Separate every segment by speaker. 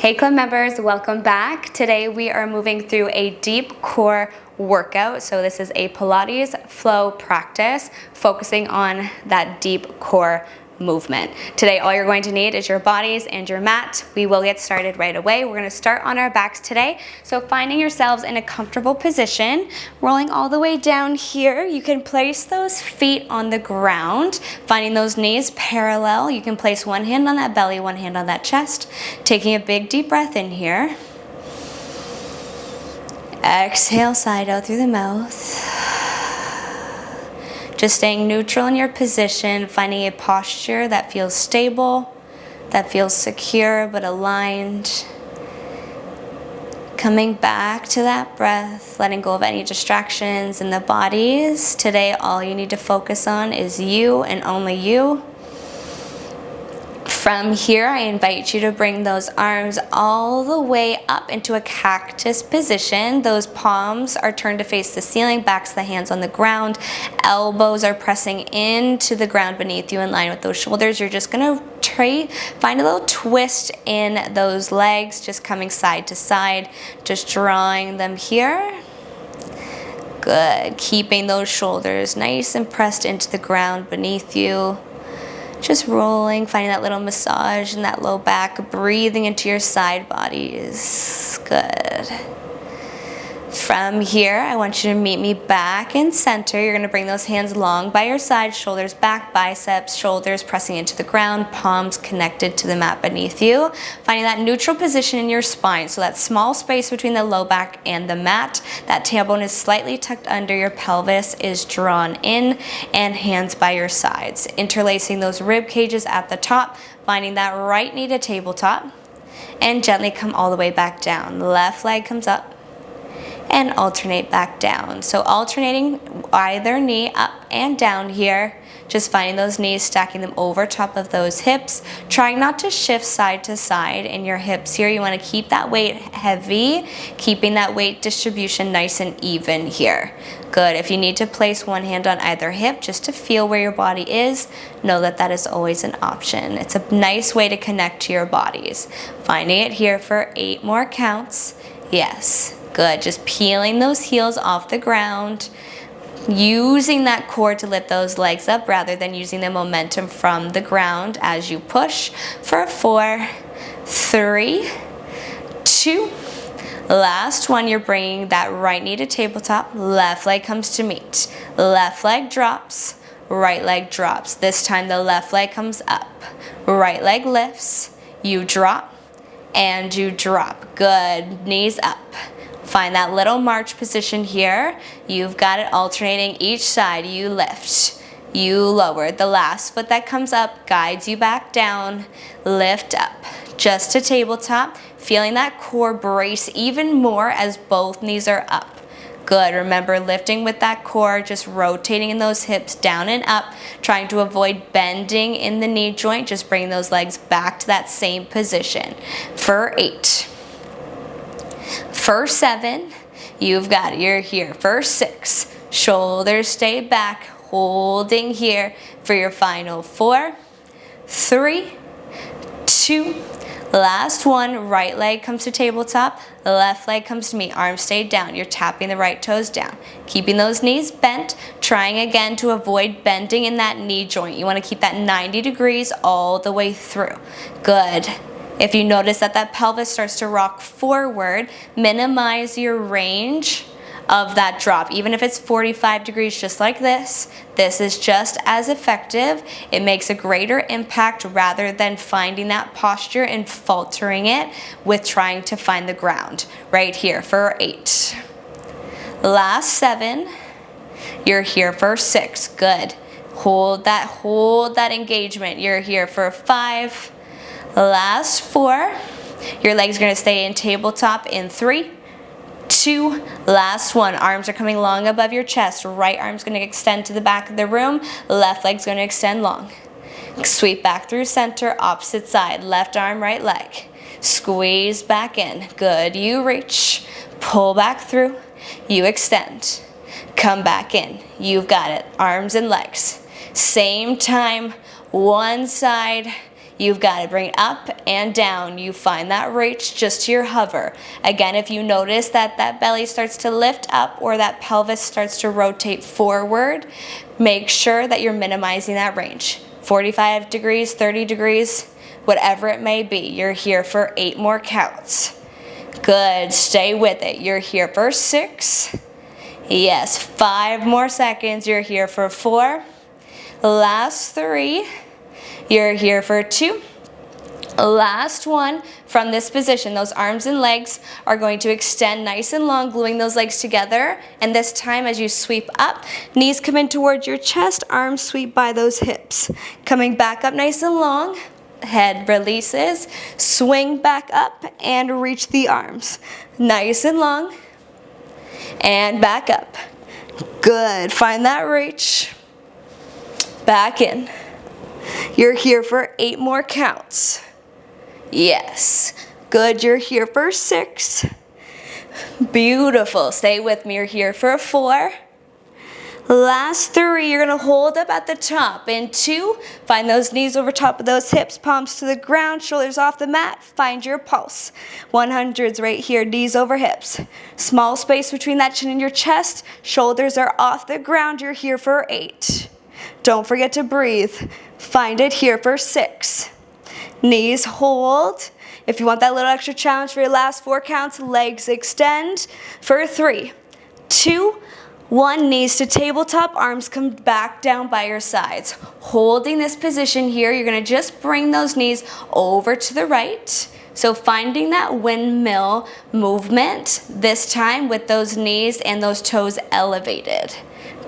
Speaker 1: Hey club members, welcome back. Today we are moving through a deep core workout. So this is a Pilates flow practice focusing on that deep core movement. Today all you're going to need is your bodies and your mat. We will get started right away. We're going to start on our backs today. So finding yourselves in a comfortable position, rolling all the way down here. You can place those feet on the ground, finding those knees parallel. You can place one hand on that belly, one hand on that chest. Taking a big deep breath in here. Exhale, side out through the mouth. Just staying neutral in your position, finding a posture that feels stable, that feels secure but aligned. Coming back to that breath, letting go of any distractions in the bodies. Today, all you need to focus on is you and only you. From here, I invite you to bring those arms all the way up into a cactus position. Those palms are turned to face the ceiling, backs of the hands on the ground. Elbows are pressing into the ground beneath you in line with those shoulders. You're just gonna find a little twist in those legs, just coming side to side, just drawing them here. Good, keeping those shoulders nice and pressed into the ground beneath you. Just rolling, finding that little massage in that low back, breathing into your side bodies. Good. From here, I want you to meet me back in center. You're gonna bring those hands long by your side, shoulders back, biceps, shoulders pressing into the ground, palms connected to the mat beneath you. Finding that neutral position in your spine, so that small space between the low back and the mat. That tailbone is slightly tucked under, your pelvis is drawn in, and hands by your sides. Interlacing those rib cages at the top, finding that right knee to tabletop, and gently come all the way back down. Left leg comes up, and alternate back down. So alternating either knee up and down here, just finding those knees, stacking them over top of those hips, trying not to shift side to side in your hips here. You want to keep that weight heavy, keeping that weight distribution nice and even here. Good. If you need to place one hand on either hip just to feel where your body is, know that that is always an option. It's a nice way to connect to your bodies. Finding it here for 8 more counts. Yes. Good, just peeling those heels off the ground, using that core to lift those legs up rather than using the momentum from the ground as you push for 4, 3, 2, last one. You're bringing that right knee to tabletop, left leg comes to meet, left leg drops, right leg drops. This time the left leg comes up, right leg lifts, you drop, and you drop. Good, knees up. Find that little march position here. You've got it alternating each side. You lift, you lower. The last foot that comes up guides you back down. Lift up, just to tabletop. Feeling that core brace even more as both knees are up. Good, remember lifting with that core, just rotating in those hips down and up, trying to avoid bending in the knee joint, just bringing those legs back to that same position. For 8. For 7, you've got it, you're here. For 6, shoulders stay back, holding here for your final 4, 3, 2, last one. Right leg comes to tabletop, left leg comes to meet, arms stay down. You're tapping the right toes down, keeping those knees bent, trying again to avoid bending in that knee joint. You want to keep that 90 degrees all the way through. Good. If you notice that that pelvis starts to rock forward, minimize your range of that drop. Even if it's 45 degrees just like this is just as effective. It makes a greater impact rather than finding that posture and faltering it with trying to find the ground. Right here for 8. Last 7. You're here for 6. Good. Hold that engagement. You're here for 5. Last 4, your legs are going to stay in tabletop in 3, 2, last 1. Arms are coming long above your chest. Right arm's going to extend to the back of the room. Left leg's going to extend long. Sweep back through center, opposite side. Left arm, right leg. Squeeze back in. Good. You reach. Pull back through. You extend. Come back in. You've got it. Arms and legs. Same time, one side. you've got to bring it up and down. You find that reach just to your hover. Again, if you notice that that belly starts to lift up or that pelvis starts to rotate forward, make sure that you're minimizing that range. 45 degrees, 30 degrees, whatever it may be. You're here for 8 more counts. Good, stay with it. You're here for 6. Yes, 5 more seconds. You're here for 4. Last 3. You're here for 2. Last 1. From this position, those arms and legs are going to extend nice and long, gluing those legs together. And this time, as you sweep up, knees come in towards your chest, arms sweep by those hips. Coming back up nice and long. Head releases, swing back up and reach the arms. Nice and long. And back up. Good. Find that reach. Back in. You're here for 8 more counts. Yes. Good. You're here for 6. Beautiful. Stay with me. You're here for 4. Last 3, you're going to hold up at the top. In 2, find those knees over top of those hips, palms to the ground, shoulders off the mat. Find your pulse. 100s right here, knees over hips. Small space between that chin and your chest. Shoulders are off the ground. You're here for 8. Don't forget to breathe. Find it here for 6. Knees hold. If you want that little extra challenge for your last 4 counts, legs extend for 3, 2, 1, knees to tabletop, arms come back down by your sides. Holding this position here, you're going to just bring those knees over to the right. So finding that windmill movement, this time with those knees and those toes elevated.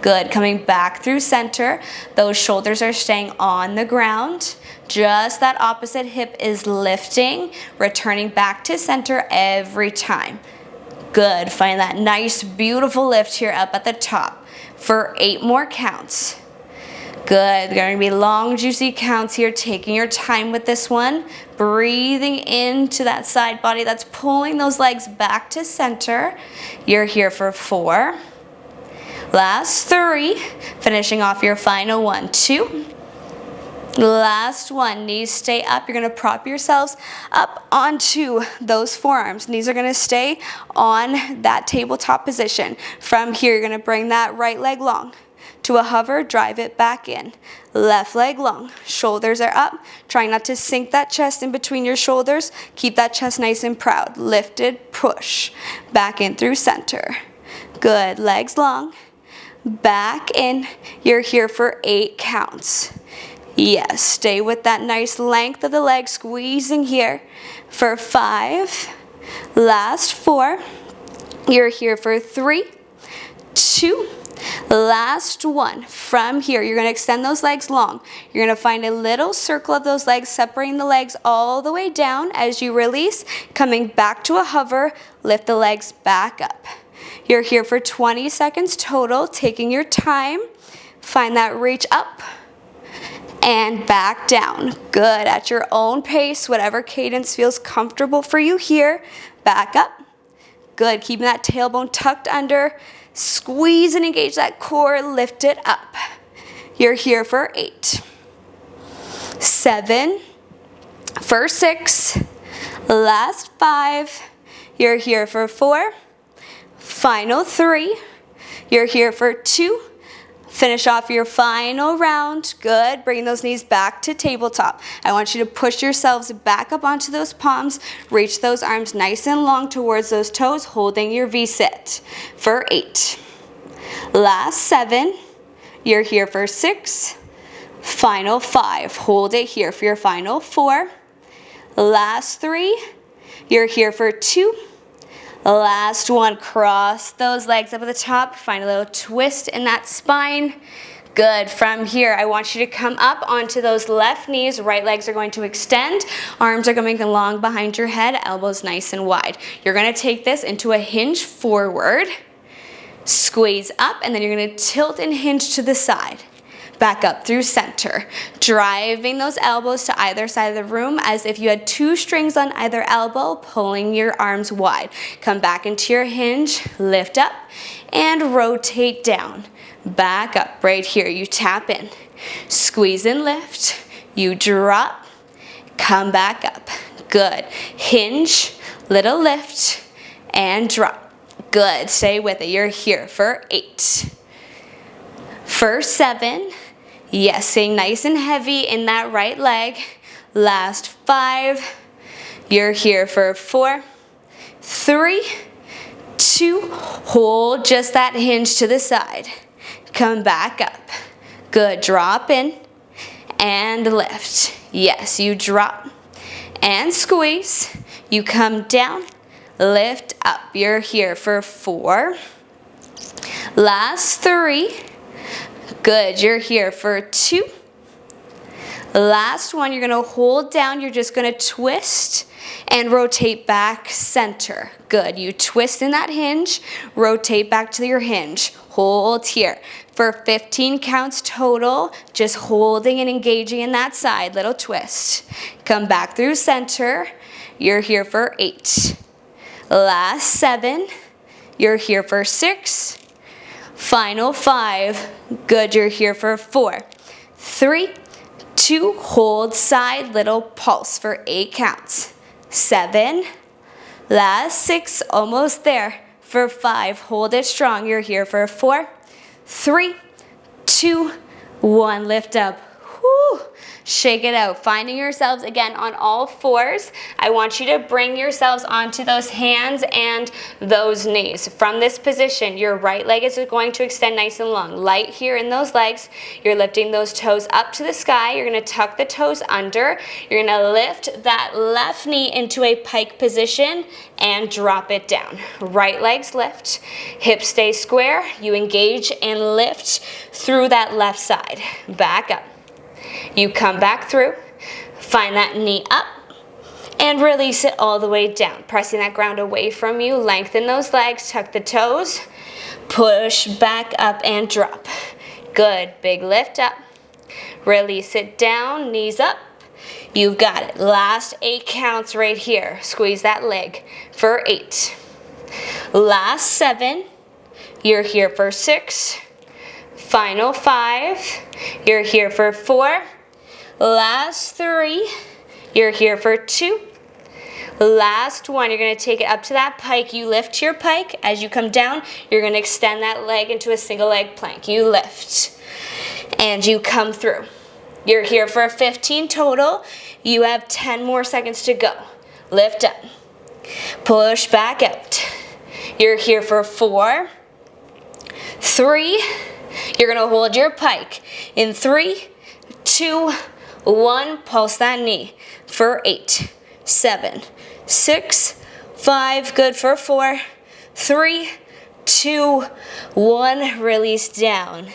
Speaker 1: Good, coming back through center. Those shoulders are staying on the ground. Just that opposite hip is lifting, returning back to center every time. Good, find that nice, beautiful lift here up at the top for 8 more counts. Good, they're going to be long, juicy counts here, taking your time with this one. Breathing into that side body that's pulling those legs back to center. You're here for 4. Last 3, finishing off your final 1, 2. Last 1, knees stay up. You're going to prop yourselves up onto those forearms. Knees are going to stay on that tabletop position. From here, you're going to bring that right leg long to a hover, drive it back in. Left leg long, shoulders are up. Try not to sink that chest in between your shoulders. Keep that chest nice and proud. Lifted, push, back in through center. Good, legs long, back in. You're here for 8 counts. Yes, stay with that nice length of the leg, squeezing here for 5. Last 4. You're here for 3, 2. Last 1. From here, you're going to extend those legs long. You're going to find a little circle of those legs, separating the legs all the way down as you release. Coming back to a hover, lift the legs back up. You're here for 20 seconds total, taking your time. Find that reach up. And back down. Good, at your own pace, whatever cadence feels comfortable for you here. Back up. Good, keeping that tailbone tucked under. Squeeze and engage that core, lift it up. You're here for 8. 7. For 6. Last 5. You're here for 4. Final 3. You're here for 2. Finish off your final round. Good. Bring those knees back to tabletop. I want you to push yourselves back up onto those palms. Reach those arms nice and long towards those toes, holding your V-sit for 8. Last 7. You're here for 6. Final 5. Hold it here for your final 4. Last 3. You're here for 2. Last 1, cross those legs up at the top. Find a little twist in that spine. Good. From here, I want you to come up onto those left knees. Right legs are going to extend. Arms are going long behind your head. Elbows nice and wide. You're going to take this into a hinge forward. Squeeze up, and then you're going to tilt and hinge to the side. Back up through center, driving those elbows to either side of the room as if you had 2 strings on either elbow, pulling your arms wide. Come back into your hinge, lift up, and rotate down. Back up right here, you tap in. Squeeze and lift, you drop. come back up. Good. Hinge, little lift, and drop. Good. Stay with it. You're here for 8. For 7. Yes, staying nice and heavy in that right leg. Last 5. You're here for 4, 3, 2. Hold just that hinge to the side. Come back up. Good. Drop in and lift. Yes, you drop and squeeze. You come down, lift up. You're here for 4. Last 3. Good. You're here for 2. Last one, you're going to hold down. You're just going to twist and rotate back center. Good. You twist in that hinge, rotate back to your hinge. Hold here for 15 counts total, just holding and engaging in that side. Little twist. Come back through center. You're here for 8. Last 7. You're here for 6. Final 5. Good. You're here for 4, 3, 2. Hold side. Little pulse for 8 counts. 7. Last 6. Almost there. For 5. Hold it strong. You're here for 4, 3, 2, 1. Lift up. Whew. Shake it out. Finding yourselves again on all 4s. I want you to bring yourselves onto those hands and those knees. From this position, your right leg is going to extend nice and long. Light here in those legs. You're lifting those toes up to the sky. You're going to tuck the toes under. You're going to lift that left knee into a pike position and drop it down. Right legs lift. Hips stay square. You engage and lift through that left side. Back up. You come back through, find that knee up, and release it all the way down. Pressing that ground away from you, lengthen those legs, tuck the toes, push back up and drop. Good, big lift up, release it down, knees up. You've got it. Last 8 counts right here. Squeeze that leg for 8. Last 7, you're here for 6. Final 5, you're here for 4. Last 3, you're here for 2. Last 1, you're going to take it up to that pike. You lift your pike. As you come down, you're going to extend that leg into a single leg plank. You lift and you come through. You're here for 15 total. You have 10 more seconds to go. Lift up. Push back out. You're here for 4, 3. You're going to hold your pike in 3, 2, 1. Pulse that knee for 8, 7, 6, 5. Good for 4, 3, 2, 1. Release down.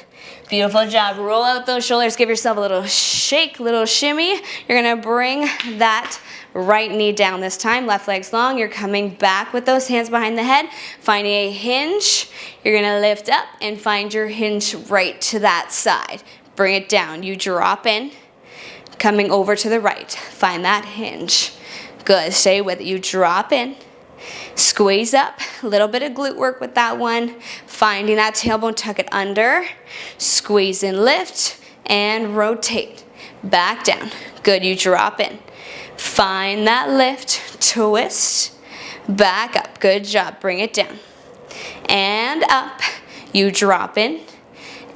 Speaker 1: Beautiful job. Roll out those shoulders. Give yourself a little shake, little shimmy. You're going to bring that right knee down this time. Left leg's long. You're coming back with those hands behind the head. Finding a hinge. You're going to lift up and find your hinge right to that side. Bring it down. You drop in. Coming over to the right. Find that hinge. Good. Stay with it. You drop in. Squeeze up. A little bit of glute work with that one. Finding that tailbone. Tuck it under. Squeeze and lift. And rotate. Back down. Good. You drop in. Find that lift. Twist. Back up. Good job. Bring it down. And up. You drop in.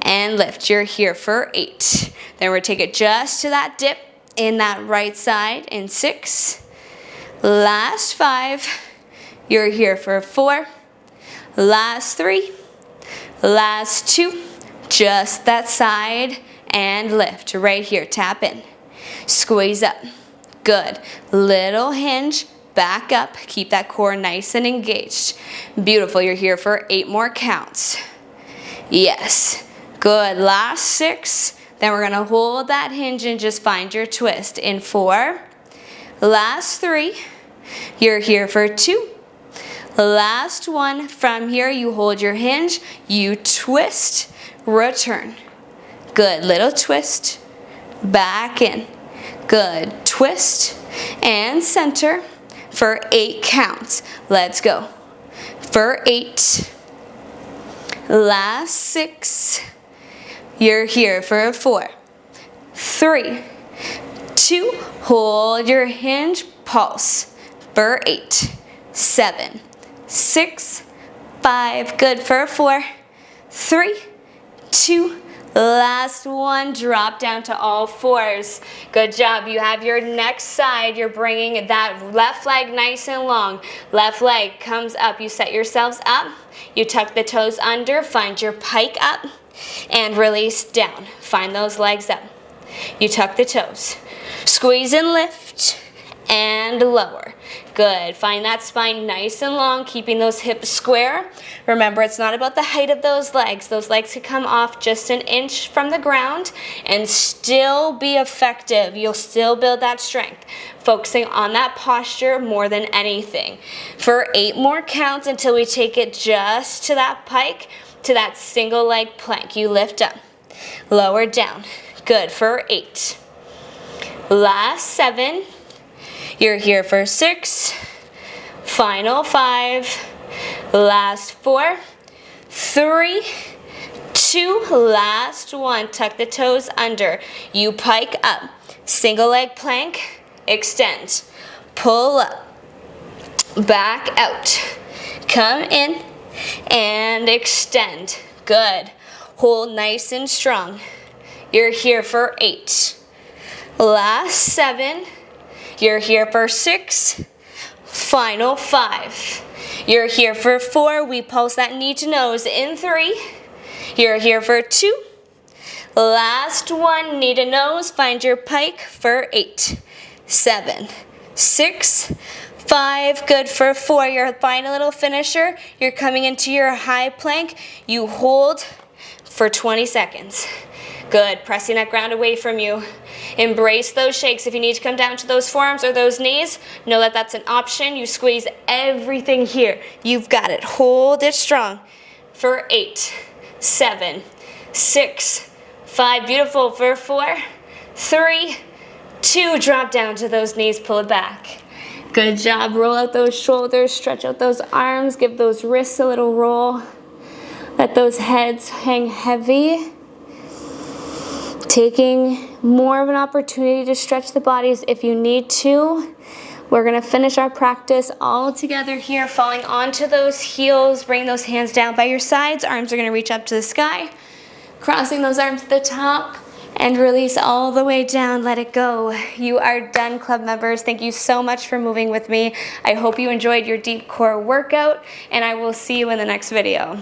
Speaker 1: And lift. You're here for 8. Then we're going to take it just to that dip in that right side in 6. Last 5. You're here for 4. Last 3. Last 2. Just that side and lift. Right here. Tap in. Squeeze up. Good. Little hinge. Back up. Keep that core nice and engaged. Beautiful. You're here for 8 more counts. Yes. Good. Last 6. Then we're going to hold that hinge and just find your twist in 4. Last 3. You're here for 2. Last 1. From here, you hold your hinge. You twist. Return. Good. Little twist. Back in. Good. Twist. And center for 8 counts. Let's go. For 8. Last 6. You're here for 4, 3, 2, hold your hinge, pulse for 8, 7, 6, 5, good for 4, 3, 2, last one, drop down to all fours. Good job. You have your next side. You're bringing that left leg nice and long. Left leg comes up. You set yourselves up. You tuck the toes under. Find your pike up and release down. Find those legs up. You tuck the toes. Squeeze and lift and lower. Good. Find that spine nice and long, keeping those hips square. Remember, it's not about the height of those legs. Those legs can come off just an inch from the ground and still be effective. You'll still build that strength, focusing on that posture more than anything. For 8 more counts until we take it just to that pike, to that single leg plank. You lift up, lower down. Good for 8. Last 7. You're here for 6, final 5, last 4, 3, 2, last 1. Tuck the toes under. You pike up. Single leg plank, extend. Pull up, back out. Come in and extend. Good. Hold nice and strong. You're here for 8. Last 7. You're here for 6, final 5. You're here for 4, we pulse that knee to nose in 3. You're here for 2, last 1, knee to nose, find your pike for 8, 7, 6, 5, good for 4. Your final little finisher, you're coming into your high plank, you hold for 20 seconds. Good, pressing that ground away from you. Embrace those shakes. If you need to come down to those forearms or those knees, know that that's an option. You squeeze everything here. You've got it. Hold it strong for 8, 7, 6, 5. Beautiful for 4, 3, 2. Drop down to those knees. Pull it back. Good job. Roll out those shoulders. Stretch out those arms. Give those wrists a little roll. Let those heads hang heavy. Taking more of an opportunity to stretch the bodies if you need to. We're gonna finish our practice all together here, falling onto those heels, bring those hands down by your sides. Arms are gonna reach up to the sky. Crossing those arms at the top and release all the way down, let it go. You are done, club members. Thank you so much for moving with me. I hope you enjoyed your deep core workout, and I will see you in the next video.